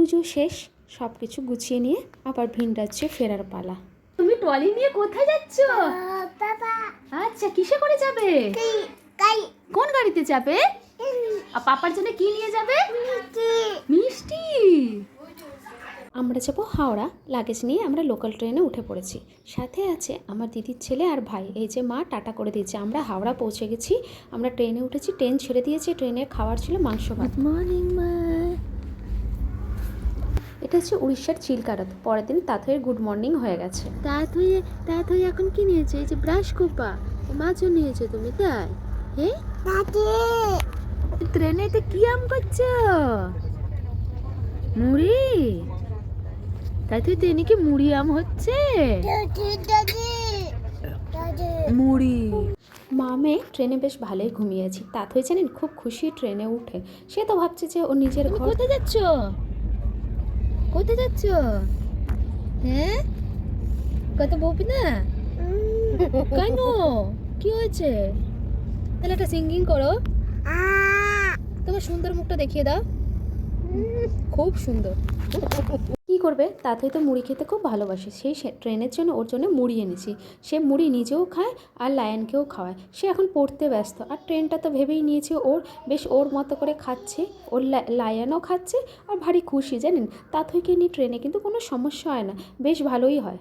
পুজো শেষ, সব কিছু গুছিয়ে নিয়ে আবার ভিনরাজ্যে ফেরার পালা। তুমি ট্রলি নিয়ে কোথায় যাচ্ছ? আচ্ছা, কিসে করে যাবে? কোন গাড়িতে যাবে? আর পাপার জন্য কি নিয়ে যাবে? মিষ্টি। আমরা যাবো হাওড়া। লাগেজ নিয়ে আমরা লোকাল ট্রেনে উঠে পড়েছি। সাথে আছে আমার দিদির ছেলে আর ভাই। এই যে মা টাটা করে দিয়েছে। আমরা হাওড়া পৌঁছে গেছি। আমরা ট্রেনে উঠেছি, ট্রেন ছেড়ে দিয়েছে। ট্রেনের খাবার ছিল মাংস ভাত। গুড মর্নিং মা। এটা হচ্ছে উড়িষ্যার চিল্কারাত। পরের দিন তাঁতইয়ের গুড মর্নিং হয়ে গেছে। তাঁতই এখন কি নিয়েছে? এই যে ব্রাশ কোপা মাছও নিয়েছো তুমি, তাই? হ্যাঁ ট্রেনেতে কি আম করছো? মুড়ি? তাই তুই ট্রেনে কি মুড়ি আম হচ্ছে? মুড়ি। মামে ট্রেনে বেশ ভালোই ঘুমিয়েছি। তাঁতই জানেন খুব খুশি ট্রেনে উঠে। সে তো ভাবছে যে ও নিজের ঘর। কোথায় যাচ্ছ? কোথায় যাচ্ছ? হ্যাঁ কত বলবি না? কেন, কি হয়েছে? তাহলে একটা সিঙ্গিং করো। তোমার সুন্দর মুখটা দেখিয়ে দাও, খুব সুন্দর। কি করবে, তাতেই তো মুড়ি খেতে খুব ভালোবাসে। সেই ট্রেনের জন্য ওর জন্য মুড়ি এনেছি। সে মুড়ি নিজেও খায় আর লায়নকেও খাওয়ায়। সে এখন পড়তে ব্যস্ত, আর ট্রেনটা তো ভেবেই নিয়েছে ওর, বেশ ওর মতো করে খাচ্ছে। ওর লায়নও খাচ্ছে আর ভারী খুশি জানেন। তাতেইকে নিয়ে ট্রেনে কিন্তু কোনো সমস্যা হয় না, বেশ ভালোই হয়।